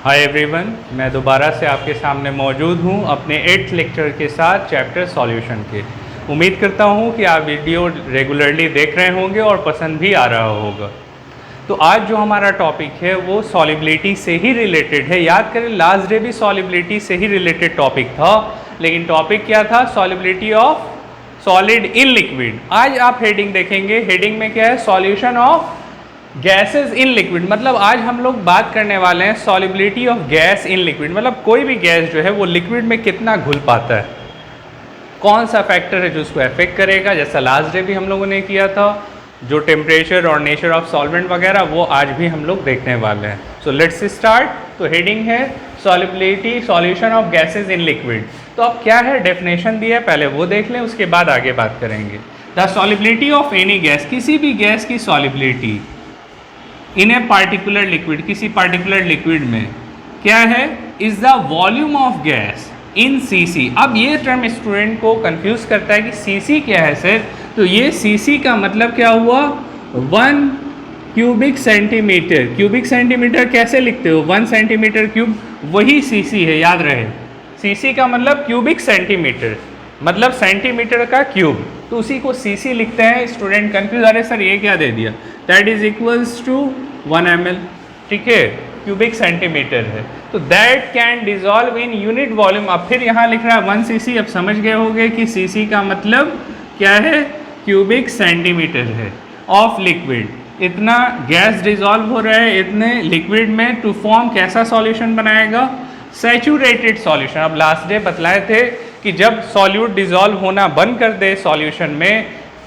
Hi everyone, मैं दोबारा से आपके सामने मौजूद हूँ अपने 8th लेक्चर के साथ चैप्टर सॉल्यूशन के। उम्मीद करता हूँ कि आप वीडियो रेगुलरली देख रहे होंगे और पसंद भी आ रहा होगा। तो आज जो हमारा टॉपिक है वो सॉलिबिलिटी से ही रिलेटेड है। याद करें, लास्ट डे भी सॉलिबिलिटी से ही रिलेटेड टॉपिक था, लेकिन टॉपिक क्या था? Solubility of solid in liquid. आज आप हेडिंग देखेंगे, हेडिंग में क्या है? Solution of gases in liquid. मतलब आज हम लोग बात करने वाले हैं solubility of gas in liquid. मतलब कोई भी गैस जो है वो लिक्विड में कितना घुल पाता है, कौन सा फैक्टर है जो उसको अफेक्ट करेगा। जैसा लास्ट डे भी हम लोगों ने किया था, जो टेम्परेचर और नेचर ऑफ सॉल्वेंट वगैरह, वो आज भी हम लोग देखने वाले हैं। So let's start. तो हेडिंग है solubility solution of gases in liquid. तो अब क्या है, डेफिनेशन दी है, पहले वो देख लें, उसके बाद आगे बात करेंगे। The solubility of any gas, किसी भी गैस की solubility in a particular liquid, किसी पार्टिकुलर लिक्विड में क्या है, is the volume of gas in CC. अब ये टर्म स्टूडेंट को कंफ्यूज करता है कि सीसी क्या है सर। तो ये सीसी का मतलब क्या हुआ? 1 क्यूबिक सेंटीमीटर। क्यूबिक सेंटीमीटर कैसे लिखते हो? 1 सेंटीमीटर क्यूब, वही सीसी है, याद रहे। सीसी का मतलब क्यूबिक सेंटीमीटर, मतलब सेंटीमीटर का क्यूब, तो उसी को सीसी लिखते हैं। स्टूडेंट कंफ्यूज, अरे सर ये क्या दे दिया? That is equals to 1 ml, ठीक है, क्यूबिक सेंटीमीटर है। तो that can dissolve in unit volume. अब फिर यहाँ लिख रहा है 1 cc। अब समझ गए होंगे कि सीसी का मतलब क्या है? क्यूबिक सेंटीमीटर है ऑफ लिक्विड। इतना गैस डिजॉल्व हो रहा है इतने लिक्विड में, टू फॉर्म कैसा सॉल्यूशन बनाएगा? Saturated solution. अब लास्ट डे बतलाए थे कि जब सॉल्यूट डिजॉल्व होना बंद कर दे सॉल्यूशन में,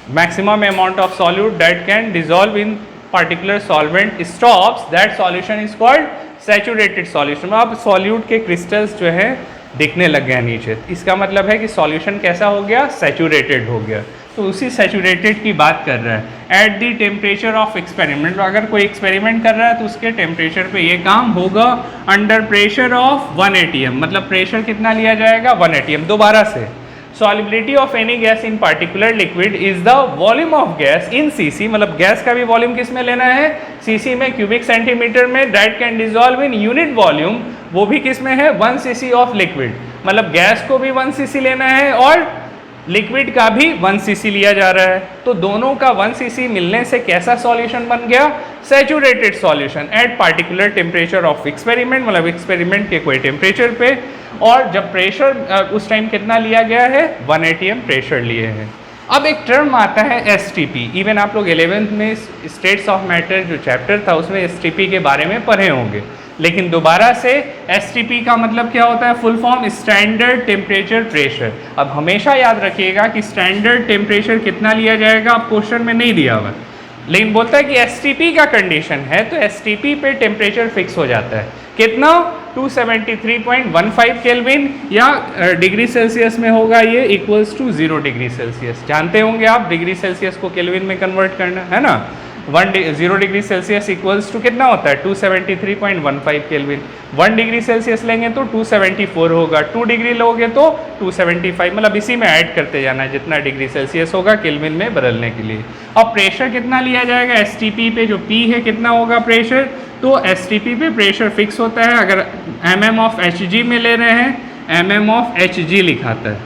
maximum amount of solute that can dissolve in particular solvent stops, that solution is called saturated solution. अब सॉल्यूट के क्रिस्टल्स जो है दिखने लग गया नीचे, इसका मतलब है कि सॉल्यूशन कैसा हो गया? सैचुरेटेड हो गया। तो उसी सैचुरेटेड की बात कर रहा है। At the temperature of experiment, अगर कोई एक्सपेरिमेंट कर रहा है तो उसके टेम्परेचर पे ये काम होगा। अंडर प्रेशर ऑफ 1 atm, मतलब प्रेशर कितना लिया जाएगा? 1 atm। दोबारा से, solubility of any gas in particular liquid is the volume of gas in CC, मतलब गैस का भी वॉल्यूम किस में लेना है? सीसी में, क्यूबिक सेंटीमीटर में। That can dissolve in unit volume, वो भी किस में है? 1 cc ऑफ लिक्विड। मतलब गैस को भी 1 cc लेना है और लिक्विड का भी 1 cc लिया जा रहा है। तो दोनों का 1 cc मिलने से कैसा सॉल्यूशन बन गया? Saturated solution at particular temperature of experiment, मतलब एक्सपेरिमेंट के कोई टेम्परेचर पे। और जब प्रेशर उस टाइम कितना लिया गया है? 1 atm प्रेशर लिए हैं। अब एक टर्म आता है STP। इवन आप लोग 11th में स्टेट्स ऑफ मैटर जो चैप्टर था उसमें STP के बारे में पढ़े होंगे, लेकिन दोबारा से STP का मतलब क्या होता है? Full form standard temperature pressure. अब हमेशा याद रखिएगा कि स्टैंडर्ड टेम्परेचर कितना लिया जाएगा, अब क्वेश्चन में नहीं दिया हुआ, लेकिन बोलता है कि STP का कंडीशन है तो STP पे टेम्परेचर फिक्स हो जाता है। कितना? 273.15 केल्विन, या डिग्री सेल्सियस में होगा ये इक्वल्स टू 0 डिग्री सेल्सियस। जानते होंगे आप डिग्री सेल्सियस को केल्विन में कन्वर्ट करना है ना। 0 डिग्री सेल्सियस इक्वल्स टू कितना होता है? 273.15 केल्विन। 1 डिग्री सेल्सियस लेंगे तो 274 होगा, 2 डिग्री लोगे तो 275, मतलब इसी में ऐड करते जाना है जितना डिग्री सेल्सियस होगा केल्विन में बदलने के लिए। अब प्रेशर कितना लिया जाएगा? STP पे जो P है कितना होगा प्रेशर? तो STP पे प्रेशर फिक्स होता है। अगर mm ऑफ Hg में ले रहे हैं, mm ऑफ Hg लिखाता है,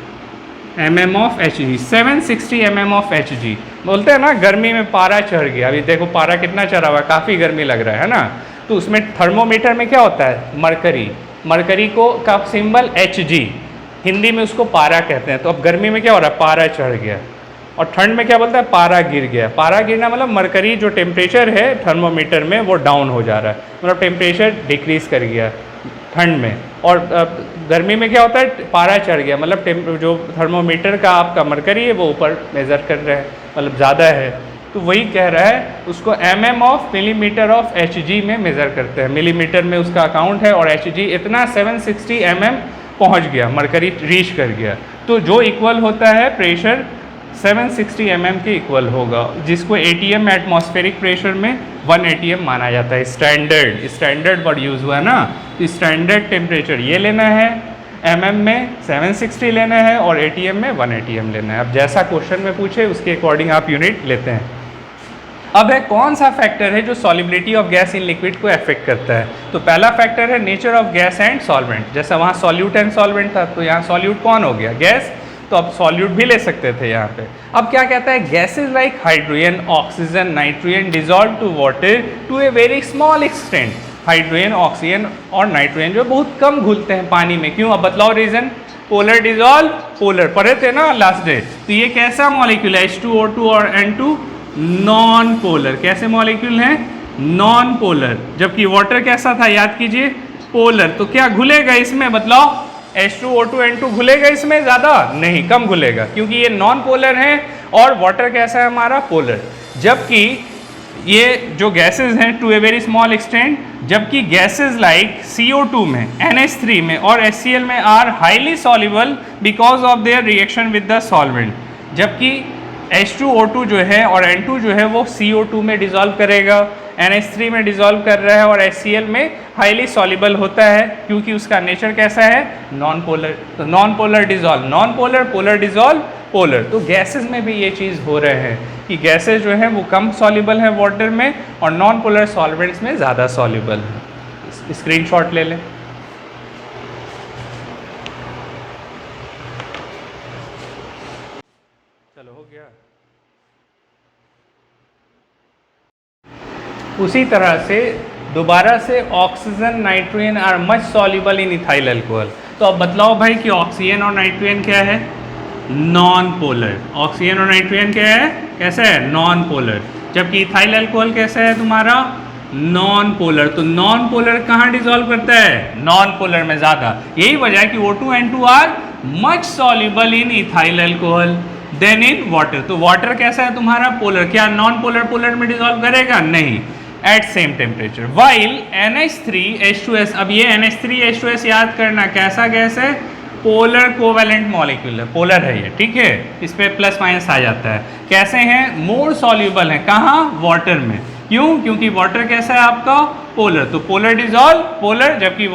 mm of Hg 760 mm of Hg। बोलते हैं ना गर्मी में पारा चढ़ गया। अभी देखो पारा कितना चढ़ा हुआ है, काफ़ी गर्मी लग रहा है ना। तो उसमें थर्मोमीटर में क्या होता है? मरकरी। मरकरी को का सिंबल Hg, हिंदी में उसको पारा कहते हैं। तो अब गर्मी में क्या हो रहा है? पारा चढ़ गया। और ठंड में क्या बोलता है? पारा गिर गया। पारा गिरना मतलब मरकरी जो टेम्परेचर है थर्मोमीटर में वो डाउन हो जा रहा है, मतलब टेम्परेचर डिक्रीज कर गया ठंड में। और गर्मी में क्या होता है? पारा चढ़ गया, मतलब जो थर्मोमीटर का आपका मरकरी है वो ऊपर मेज़र कर रहा है, मतलब ज़्यादा है। तो वही कह रहा है, उसको mm of millimetre of Hg में मेज़र करते हैं। मिलीमीटर में उसका अकाउंट है और Hg इतना 760 mm पहुँच गया, मरकरी रीच कर गया। तो जो इक्वल होता है प्रेशर 760 mm के इक्वल होगा, जिसको ATM एटमॉस्फेरिक प्रेशर में 1 atm माना जाता है। स्टैंडर्ड वर्ड यूज़ हुआ ना, स्टैंडर्ड टेम्परेचर ये लेना है, mm में 760 लेना है और ATM में 1 atm लेना है। अब जैसा क्वेश्चन में पूछे उसके अकॉर्डिंग आप यूनिट लेते हैं। अब है कौन सा फैक्टर है जो solubility of gas in liquid को अफेक्ट करता है। तो पहला फैक्टर है nature of gas and solvent. जैसे वहाँ सॉल्यूट एंड सॉल्वेंट था, तो यहाँ सॉल्यूट कौन हो गया, गैस, तो अब सॉल्यूट भी ले सकते थे यहाँ पे। अब क्या कहता है, gases like hydrogen, oxygen, nitrogen dissolve to water to a very small extent. Hydrogen, oxygen और नाइट्रोजन जो बहुत कम घुलते हैं पानी में, क्यों, अब बतलाओ रीजन। पोलर डिजॉल्व, पोलर पढ़े थे ना लास्ट डे। तो ये कैसा मॉलिक्यूल है, H2O2 और N2 नॉन पोलर। कैसे मॉलिक्यूल हैं, नॉन पोलर। जबकि वाटर कैसा था, याद कीजिए, पोलर। तो क्या घुलेगा इसमें, बतलाओ, H2O2 N2 घुलेगा इसमें, ज़्यादा नहीं, कम घुलेगा, क्योंकि ये नॉन पोलर है। और वाटर कैसा है हमारा, पोलर। जबकि ये जो गैसेज हैं to a very small extent, जबकि गैसेज लाइक CO2 में, NH3 में और HCl में are highly soluble because of their reaction with the solvent. जबकि H2O2 जो है और N2 जो है वो CO2 में डिजॉल्व करेगा, NH3 में डिजॉल्व कर रहा है और HCl में हाईली सॉल्युबल होता है, क्योंकि उसका नेचर कैसा है, नॉन पोलर। तो non polar dissolve, non polar, polar dissolve, polar. तो गैसेज में भी ये चीज़ हो रहे हैं कि गैसेज जो हैं वो कम सॉल्युबल हैं वाटर में और नॉन पोलर सॉल्वेंट्स में ज़्यादा सॉल्युबल है। स्क्रीनशॉट ले लें। चलो हो गया। उसी तरह से दोबारा से oxygen, nitrogen are much soluble in ethyl alcohol. तो अब बतलाओ भाई कि ऑक्सीजन और नाइट्रोजन क्या है, नॉन पोलर। ऑक्सीजन और नाइट्रोजन क्या है, कैसा है, नॉन पोलर। जबकि इथाइल अल्कोहल कैसा है तुम्हारा, नॉन पोलर। तो नॉन पोलर कहाँ डिसॉल्व करता है, नॉन पोलर में ज़्यादा। यही वजह है कि O2 N2 are much soluble in ethyl alcohol than in water. तो वाटर कैसा है तुम्हारा, पोलर। क्या नॉन पोलर पोलर में डिसॉल्व करेगा, नहीं, eight same temperature. While NH3H2S, अब ये NH3H2S याद करना, कैसा गैस है, पोलर कोवेलेंट मॉलिक्यूल है, पोलर है ये, ठीक है, इस पे प्लस माइनस आ जाता है। कैसे हैं, मोर सॉल्युबल है, कहाँ, वाटर में। क्यों, क्योंकि वाटर कैसा है आपका, पोलर। तो पोलर डिजॉल्व, पोलर, जबकि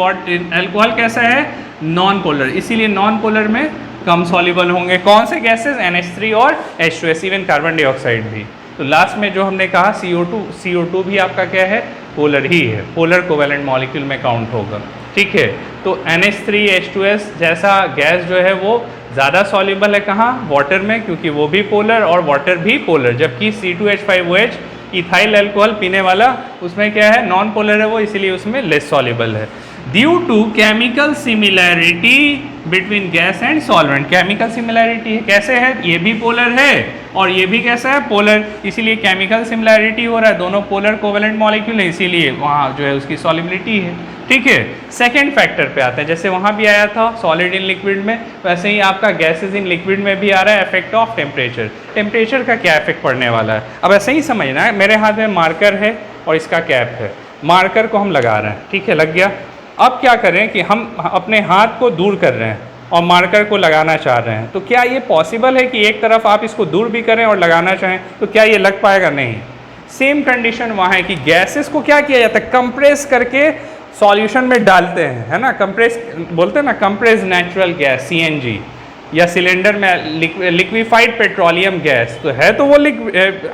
अल्कोहल कैसा है, नॉन पोलर। इसीलिए नॉन पोलर में कम सॉल्युबल होंगे कौन से गैसेस, NH3 और H2S, इवन कार्बन डाइऑक्साइड भी। तो लास्ट में जो हमने कहा CO2 भी आपका क्या है, पोलर ही है, पोलर कोवेलेंट मॉलिक्यूल में काउंट होगा, ठीक है। तो NH3H2S जैसा गैस जो है वो ज़्यादा सॉल्युबल है कहाँ, वाटर में, क्योंकि वो भी पोलर और वाटर भी पोलर। जबकि C2H5OH इथाइल अल्कोहल पीने वाला, उसमें क्या है, नॉन पोलर है वो, इसीलिए उसमें लेस सॉल्युबल है। Due to chemical similarity between gas and solvent. Chemical similarity कैसे है, ये भी पोलर है और ये भी कैसा है, पोलर, इसीलिए केमिकल सिमिलैरिटी हो रहा है, दोनों पोलर कोवेलेंट मॉलिक्यूल है, इसीलिए वहाँ जो है उसकी सॉल्युबिलिटी है, ठीक है। सेकेंड फैक्टर पे आता है, जैसे वहाँ भी आया था सॉलिड इन लिक्विड में, वैसे ही आपका गैसेज इन लिक्विड में भी आ रहा है, इफेक्ट ऑफ टेम्परेचर। टेम्परेचर का क्या इफेक्ट पड़ने वाला है, अब ऐसे ही समझना है। मेरे हाथ में मार्कर है और इसका कैप है, मार्कर को हम लगा रहे हैं, ठीक है, लग गया। अब क्या करें कि हम अपने हाथ को दूर कर रहे हैं और मार्कर को लगाना चाह रहे हैं, तो क्या ये पॉसिबल है कि एक तरफ आप इसको दूर भी करें और लगाना चाहें, तो क्या ये लग पाएगा, नहीं। सेम कंडीशन वहाँ है कि गैसेस को क्या किया जाता है, कंप्रेस करके सॉल्यूशन में डालते हैं, है ना, कंप्रेस बोलते हैं ना, कंप्रेस नेचुरल गैस CNG, या सिलेंडर में लिक्विफाइड पेट्रोलियम गैस, तो है तो वो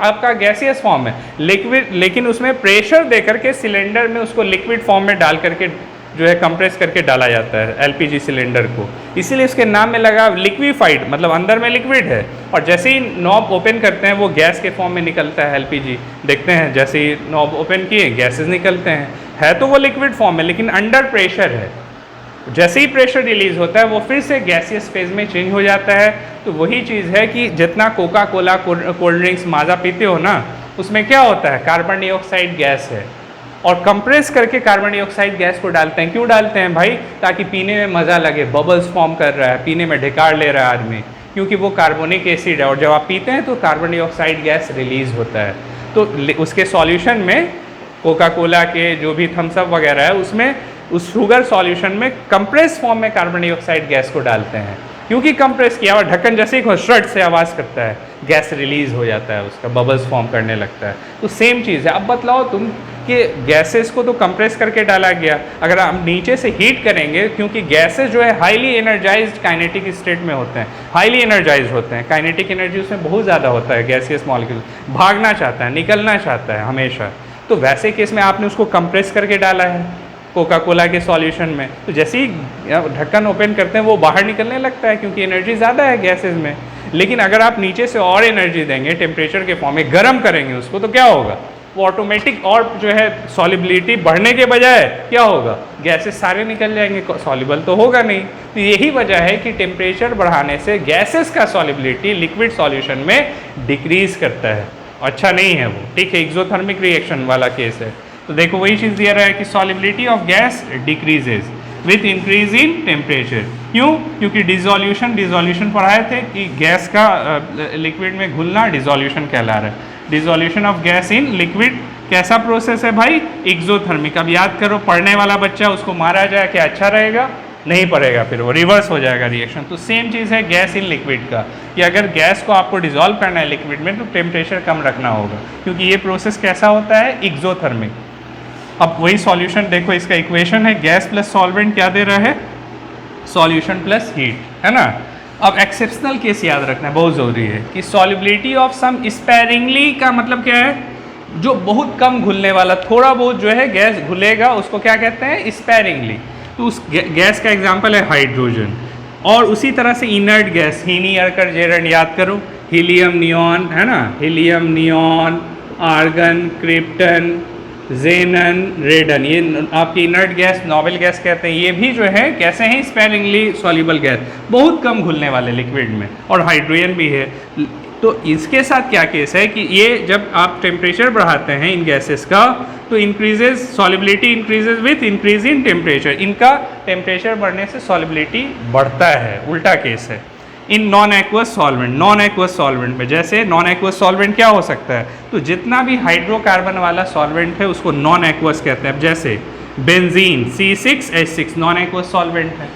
आपका गैसियस फॉर्म है लिक्विड, लेकिन उसमें प्रेशर दे करके सिलेंडर में उसको लिक्विड फॉर्म में डाल करके जो है कंप्रेस करके डाला जाता है LPG सिलेंडर को, इसीलिए उसके नाम में लगा लिक्विफाइड, मतलब अंदर में लिक्विड है। और जैसे ही नॉब ओपन करते हैं वो गैस के फॉर्म में निकलता है LPG, देखते हैं जैसे ही नॉब ओपन किए गैसेस निकलते हैं, है तो वो लिक्विड फॉर्म में लेकिन अंडर प्रेशर है। जैसे ही प्रेशर रिलीज होता है वो फिर से गैसियस फेज में चेंज हो जाता है। तो वही चीज़ है कि जितना कोका कोला, कोल्ड ड्रिंक्स, माजा पीते हो ना, उसमें क्या होता है, कार्बन डाइऑक्साइड गैस है, और कंप्रेस करके कार्बन डाइऑक्साइड गैस को डालते हैं। क्यों डालते हैं भाई, ताकि पीने में मज़ा लगे, बबल्स फॉर्म कर रहा है, पीने में ढिकार ले रहा है आदमी, क्योंकि वो कार्बोनिक एसिड है और जब आप पीते हैं तो कार्बन डाइऑक्साइड गैस रिलीज होता है। तो उसके सॉल्यूशन में कोका कोला के जो भी थम्सअप वगैरह है उसमें उस शुगर सॉल्यूशन में कंप्रेस फॉर्म में कार्बन डाइऑक्साइड गैस को डालते हैं, क्योंकि कंप्रेस किया और ढक्कन जैसे ही शर्ट से आवाज़ करता है गैस रिलीज हो जाता है, उसका बबल्स फॉर्म करने लगता है। तो सेम चीज़ है। अब बतलाओ तुम कि गैसेस को तो कंप्रेस करके डाला गया, अगर हम नीचे से हीट करेंगे, क्योंकि गैसेस जो है हाईली एनर्जाइज्ड काइनेटिक स्टेट में होते हैं, हाईली एनर्जाइज होते हैं, काइनेटिक एनर्जी उसमें बहुत ज़्यादा होता है, गैसियस मॉलिक्यूल भागना चाहता है, निकलना चाहता है हमेशा। तो वैसे केस में आपने उसको कंप्रेस करके डाला है कोका कोला के सॉल्यूशन में, तो जैसे ही ढक्कन ओपन करते हैं वो बाहर निकलने लगता है, क्योंकि एनर्जी ज़्यादा है गैसेस में। लेकिन अगर आप नीचे से और एनर्जी देंगे, टेम्परेचर के फॉर्म में गर्म करेंगे उसको, तो क्या होगा, वो ऑटोमेटिक और जो है सॉलिबिलिटी बढ़ने के बजाय क्या होगा, गैसेस सारे निकल जाएंगे, सॉल्युबल तो होगा नहीं। तो यही वजह है कि टेम्परेचर बढ़ाने से गैसेस का सॉलिबिलिटी लिक्विड सॉल्यूशन में डिक्रीज करता है, अच्छा नहीं है वो, ठीक है, एक्सोथर्मिक रिएक्शन वाला केस है। तो देखो वही चीज़ दिया रहा है कि solubility of gas decreases with increase in temperature. क्यों? क्योंकि डिजोल्यूशन पढ़ाए थे कि गैस का लिक्विड में घुलना डिजोल्यूशन कहला रहा है। Dissolution of gas in liquid कैसा प्रोसेस है भाई, एक्सोथर्मिक। अब याद करो, पढ़ने वाला बच्चा उसको मारा जाए क्या अच्छा रहेगा, नहीं पड़ेगा, फिर वो रिवर्स हो जाएगा रिएक्शन। तो सेम चीज़ है गैस इन लिक्विड का, कि अगर गैस को आपको डिजोल्व करना है लिक्विड में तो टेम्परेचर कम रखना होगा, क्योंकि ये प्रोसेस कैसा होता है, एक्सोथर्मिक। अब वही सॉल्यूशन देखो, इसका इक्वेशन है गैस प्लस सॉल्वेंट क्या दे रहा है, सॉल्यूशन प्लस हीट, है ना। अब एक्सेप्शनल केस याद रखना है, बहुत ज़रूरी है कि सॉल्युबिलिटी ऑफ सम स्पेरिंगली का मतलब क्या है, जो बहुत कम घुलने वाला, थोड़ा बहुत जो है गैस घुलेगा उसको क्या कहते हैं, स्पेरिंगली। तो उस गैस का एग्जांपल है हाइड्रोजन। और उसी तरह से इनर्ट गैस, हीनी अर्कर जेरन याद करो, हीलियम नियॉन, है ना, हीलियम नियॉन, आर्गन, क्रिप्टन, जेनन, रेडन, ये आपकी इनर्ट गैस, नोबल गैस कहते हैं। ये भी जो है कैसे हैं, स्पेरिंगली सॉल्युबल गैस, बहुत कम घुलने वाले लिक्विड में। और हाइड्रोजन भी है। तो इसके साथ क्या केस है कि ये जब आप टेम्परेचर बढ़ाते हैं इन गैसेस का, तो increases solubility increases with increase in temperature, इनका टेम्परेचर बढ़ने से सॉल्युबिलिटी बढ़ता है, उल्टा केस है। In non aqueous solvent, non aqueous solvent में, जैसे नॉन एक्वस सॉल्वेंट क्या हो सकता है, तो जितना भी हाइड्रोकार्बन वाला सॉल्वेंट है उसको नॉन एक्वस कहते हैं। अब जैसे benzene C6H6 non aqueous solvent है,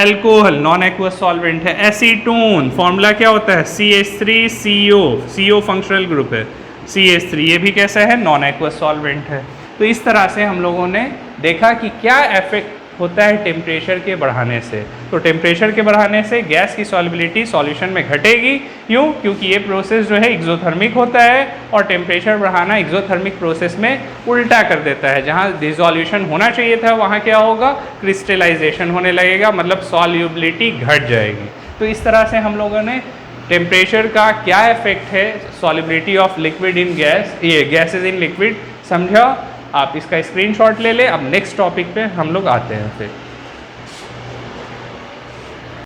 एल्कोहल नॉन एक्वस सॉल्वेंट है, एसीटोन फॉर्मूला क्या होता है, CH3CO, CO फंक्शनल ग्रुप है, CH3, ये भी कैसा है, नॉन एक्वस सॉल्वेंट है। तो इस तरह से हम लोगों ने देखा कि क्या इफेक्ट होता है टेम्परेचर के बढ़ाने से। तो टेम्परेचर के बढ़ाने से गैस की सॉल्युबिलिटी सॉल्यूशन में घटेगी। क्यों? क्योंकि ये प्रोसेस जो है एक्सोथर्मिक होता है, और टेम्परेचर बढ़ाना एक्सोथर्मिक प्रोसेस में उल्टा कर देता है। जहाँ डिसोल्यूशन होना चाहिए था वहाँ क्या होगा, क्रिस्टलाइजेशन होने लगेगा, मतलब सॉल्युबिलिटी घट जाएगी। तो इस तरह से हम लोगों ने टेम्परेचर का क्या इफेक्ट है solubility of liquid in gas, ये गैसेज इन लिक्विड समझा। आप इसका स्क्रीनशॉट ले लें। अब नेक्स्ट टॉपिक पे हम लोग आते हैं फिर।